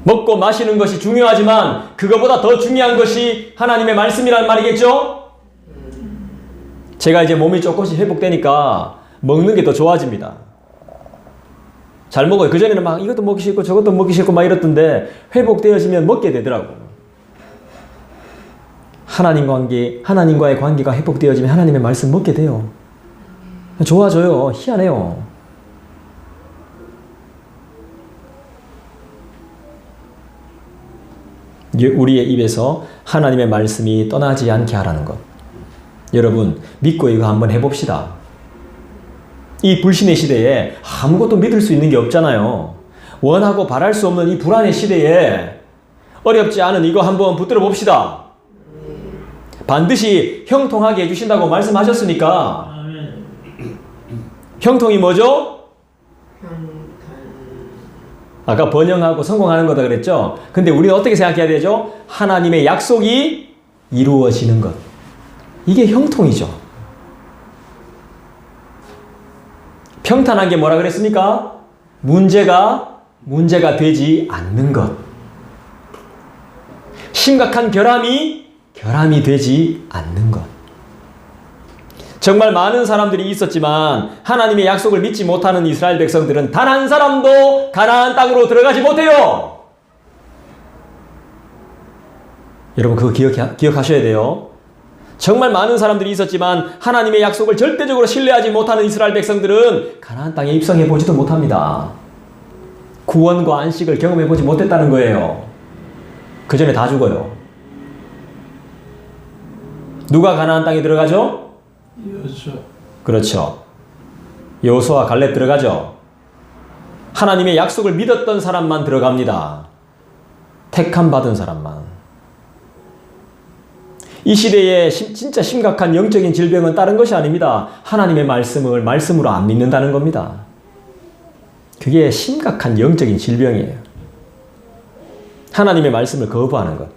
먹고 마시는 것이 중요하지만 그거보다 더 중요한 것이 하나님의 말씀이라는 말이겠죠? 제가 이제 몸이 조금씩 회복되니까 먹는 게 더 좋아집니다. 잘 먹어요. 그전에는 막 이것도 먹기 싫고 저것도 먹기 싫고 막 이랬던데 회복되어지면 먹게 되더라고요. 하나님과의 관계가 회복되어지면 하나님의 말씀 먹게 돼요. 좋아져요. 희한해요. 우리의 입에서 하나님의 말씀이 떠나지 않게 하라는 것. 여러분, 믿고 이거 한번 해봅시다. 이 불신의 시대에 아무것도 믿을 수 있는 게 없잖아요. 원하고 바랄 수 없는 이 불안의 시대에 어렵지 않은 이거 한번 붙들어 봅시다. 반드시 형통하게 해주신다고 말씀하셨으니까. 형통이 뭐죠? 아까 번영하고 성공하는 거다 그랬죠? 근데 우리는 어떻게 생각해야 되죠? 하나님의 약속이 이루어지는 것. 이게 형통이죠. 평탄한 게 뭐라 그랬습니까? 문제가 되지 않는 것. 심각한 결함이 되지 않는 것. 정말 많은 사람들이 있었지만 하나님의 약속을 믿지 못하는 이스라엘 백성들은 단 한 사람도 가나안 땅으로 들어가지 못해요. 여러분 그거 기억하셔야 돼요. 정말 많은 사람들이 있었지만 하나님의 약속을 절대적으로 신뢰하지 못하는 이스라엘 백성들은 가나안 땅에 입성해 보지도 못합니다. 구원과 안식을 경험해 보지 못했다는 거예요. 그 전에 다 죽어요. 누가 가나안 땅에 들어가죠? 그렇죠. 여호수아 갈렙 들어가죠. 하나님의 약속을 믿었던 사람만 들어갑니다. 택함 받은 사람만. 이 시대에 진짜 심각한 영적인 질병은 다른 것이 아닙니다. 하나님의 말씀을 말씀으로 안 믿는다는 겁니다. 그게 심각한 영적인 질병이에요. 하나님의 말씀을 거부하는 것.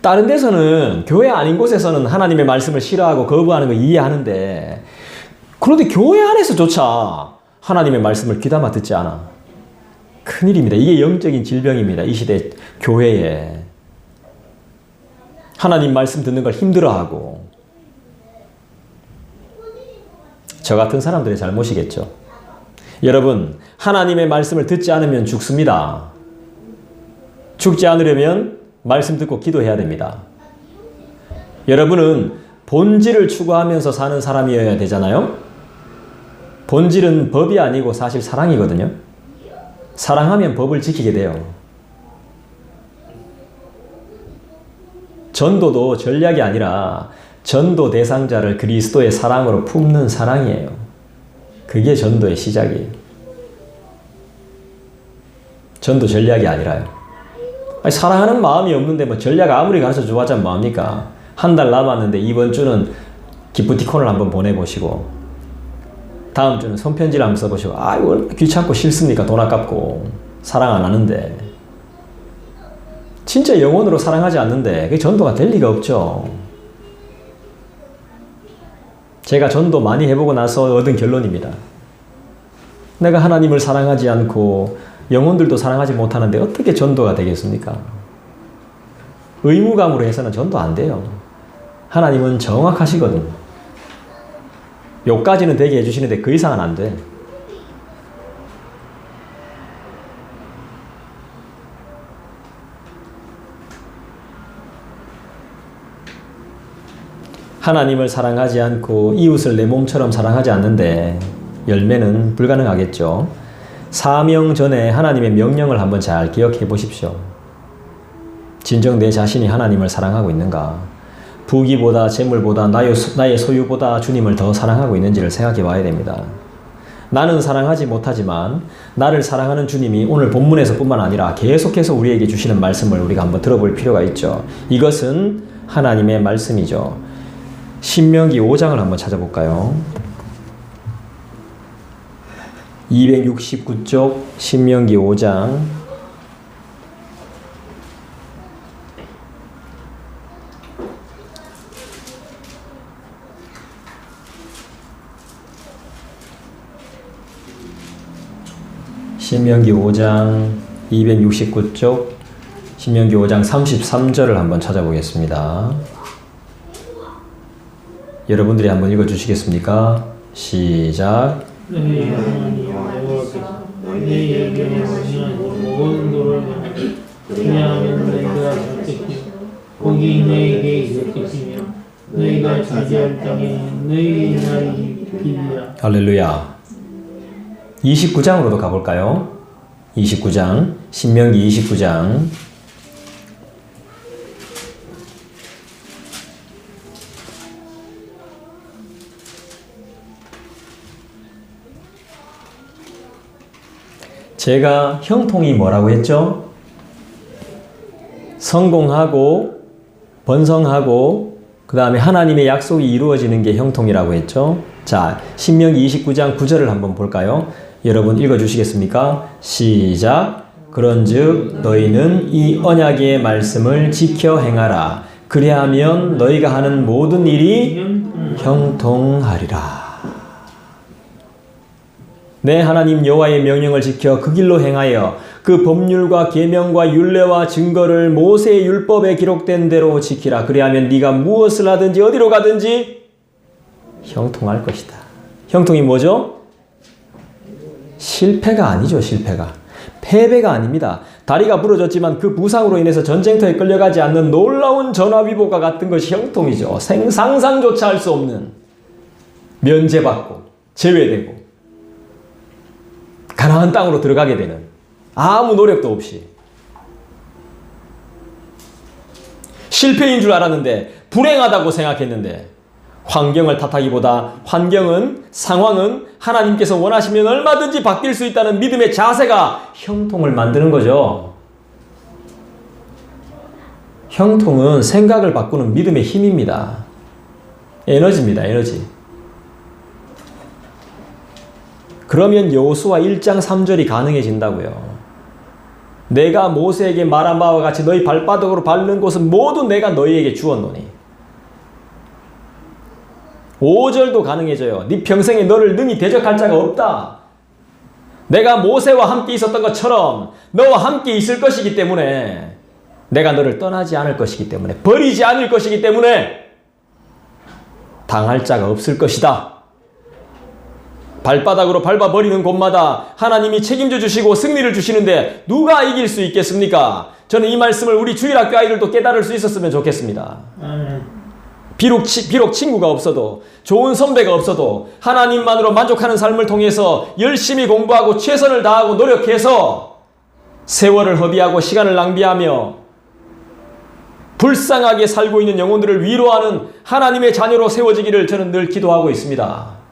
다른 데서는, 교회 아닌 곳에서는 하나님의 말씀을 싫어하고 거부하는 거 이해하는데, 그런데 교회 안에서조차 하나님의 말씀을 귀담아 듣지 않아. 큰일입니다. 이게 영적인 질병입니다. 이 시대 교회에. 하나님 말씀 듣는 걸 힘들어하고. 저 같은 사람들의 잘못이겠죠. 여러분, 하나님의 말씀을 듣지 않으면 죽습니다. 죽지 않으려면 말씀 듣고 기도해야 됩니다. 여러분은 본질을 추구하면서 사는 사람이어야 되잖아요. 본질은 법이 아니고 사실 사랑이거든요. 사랑하면 법을 지키게 돼요. 전도도 전략이 아니라 전도 대상자를 그리스도의 사랑으로 품는 사랑이에요. 그게 전도의 시작이에요. 전도 전략이 아니라요. 아니, 사랑하는 마음이 없는데 뭐 전략 아무리 가르쳐 줘봤자 뭐합니까? 한 달 남았는데 이번 주는 기프티콘을 한번 보내보시고 다음 주는 손편지를 한번 써보시고 이거 귀찮고 싫습니까? 돈 아깝고 사랑 안 하는데 진짜 영혼으로 사랑하지 않는데 그게 전도가 될 리가 없죠. 제가 전도 많이 해보고 나서 얻은 결론입니다. 내가 하나님을 사랑하지 않고 영혼들도 사랑하지 못하는데 어떻게 전도가 되겠습니까? 의무감으로 해서는 전도 안 돼요. 하나님은 정확하시거든. 요까지는 되게 해주시는데 그 이상은 안 돼. 하나님을 사랑하지 않고 이웃을 내 몸처럼 사랑하지 않는데 열매는 불가능하겠죠. 사명 전에 하나님의 명령을 한번 잘 기억해 보십시오. 진정 내 자신이 하나님을 사랑하고 있는가? 부귀보다 재물보다 나의 소유보다 주님을 더 사랑하고 있는지를 생각해 봐야 됩니다. 나는 사랑하지 못하지만 나를 사랑하는 주님이 오늘 본문에서 뿐만 아니라 계속해서 우리에게 주시는 말씀을 우리가 한번 들어볼 필요가 있죠. 이것은 하나님의 말씀이죠. 신명기 5장을 한번 찾아볼까요? 269쪽 신명기 5장 신명기 5장 269쪽 신명기 5장 33절을 한번 찾아보겠습니다. 여러분들이 한번 읽어주시겠습니까? 시작.
너희 하나님 여호와께서 너희의 명령을 모든 도를 행하되 그리하면 너희가 선택하여 복이 너희에게 있을 것이며 너희가 차지할 땅에 너희의 날이 길리라.
할렐루야. 29장으로도 가볼까요? 29장 신명기 29장 제가 형통이 뭐라고 했죠? 성공하고 번성하고 그 다음에 하나님의 약속이 이루어지는 게 형통이라고 했죠. 자, 신명기 29장 9절을 한번 볼까요? 여러분 읽어주시겠습니까? 시작. 그런즉 너희는 이 언약의 말씀을 지켜 행하라. 그리하면 너희가 하는 모든 일이 형통하리라. 내 하나님 여호와의 명령을 지켜 그 길로 행하여 그 법률과 계명과 율례와 증거를 모세의 율법에 기록된 대로 지키라. 그리하면 네가 무엇을 하든지 어디로 가든지 형통할 것이다. 형통이 뭐죠? 실패가 아니죠. 실패가. 패배가 아닙니다. 다리가 부러졌지만 그 부상으로 인해서 전쟁터에 끌려가지 않는 놀라운 전화위복과 같은 것이 형통이죠. 상상조차 할 수 없는 면제받고 제외되고 가나안 땅으로 들어가게 되는 아무 노력도 없이 실패인 줄 알았는데 불행하다고 생각했는데 환경을 탓하기보다 상황은 하나님께서 원하시면 얼마든지 바뀔 수 있다는 믿음의 자세가 형통을 만드는 거죠. 형통은 생각을 바꾸는 믿음의 힘입니다. 에너지입니다. 에너지. 그러면 여호수아 1장 3절이 가능해진다고요. 내가 모세에게 말한 바와 같이 너희 발바닥으로 밟는 곳은 모두 내가 너희에게 주었노니. 5절도 가능해져요. 네 평생에 너를 능히 대적할 자가 없다. 내가 모세와 함께 있었던 것처럼 너와 함께 있을 것이기 때문에, 내가 너를 떠나지 않을 것이기 때문에, 버리지 않을 것이기 때문에 당할 자가 없을 것이다. 발바닥으로 밟아버리는 곳마다 하나님이 책임져 주시고 승리를 주시는데 누가 이길 수 있겠습니까? 저는 이 말씀을 우리 주일학교 아이들도 깨달을 수 있었으면 좋겠습니다. 비록 친구가 없어도, 좋은 선배가 없어도 하나님만으로 만족하는 삶을 통해서 열심히 공부하고 최선을 다하고 노력해서 세월을 허비하고 시간을 낭비하며 불쌍하게 살고 있는 영혼들을 위로하는 하나님의 자녀로 세워지기를 저는 늘 기도하고 있습니다.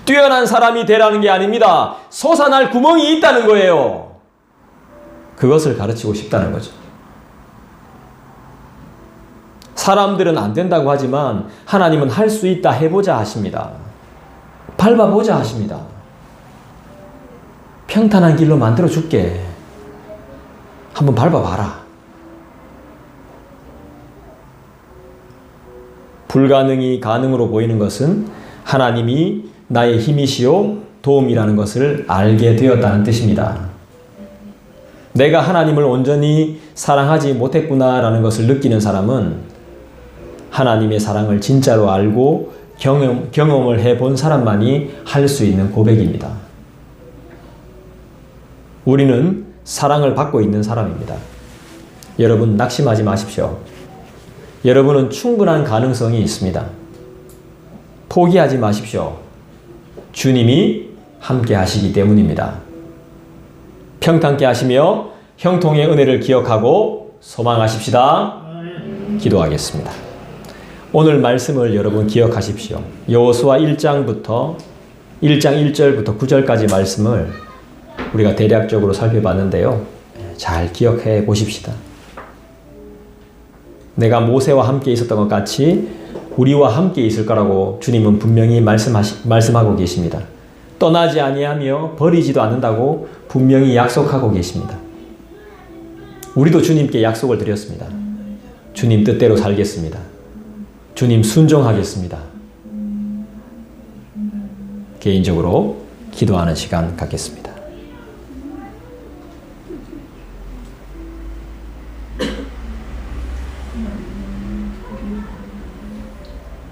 뛰어난 사람이 되라는 게 아닙니다. 솟아날 구멍이 있다는 거예요. 그것을 가르치고 싶다는 거죠. 사람들은 안 된다고 하지만 하나님은 할 수 있다, 해보자 하십니다. 밟아보자 하십니다. 평탄한 길로 만들어 줄게. 한번 밟아봐라. 불가능이 가능으로 보이는 것은 하나님이 나의 힘이시요 도움이라는 것을 알게 되었다는 뜻입니다. 내가 하나님을 온전히 사랑하지 못했구나라는 것을 느끼는 사람은 하나님의 사랑을 진짜로 알고 경험을 해본 사람만이 할 수 있는 고백입니다. 우리는 사랑을 받고 있는 사람입니다. 여러분, 낙심하지 마십시오. 여러분은 충분한 가능성이 있습니다. 포기하지 마십시오. 주님이 함께 하시기 때문입니다. 평탄케 하시며 형통의 은혜를 기억하고 소망하십시다. 기도하겠습니다. 오늘 말씀을 여러분 기억하십시오. 여호수아 1장 1절부터 9절까지 말씀을 우리가 대략적으로 살펴봤는데요. 잘 기억해 보십시다. 내가 모세와 함께 있었던 것 같이 우리와 함께 있을 거라고 주님은 분명히 말씀하고 계십니다. 떠나지 아니하며 버리지도 않는다고 분명히 약속하고 계십니다. 우리도 주님께 약속을 드렸습니다. 주님 뜻대로 살겠습니다. 주님 순종하겠습니다. 개인적으로 기도하는 시간 갖겠습니다.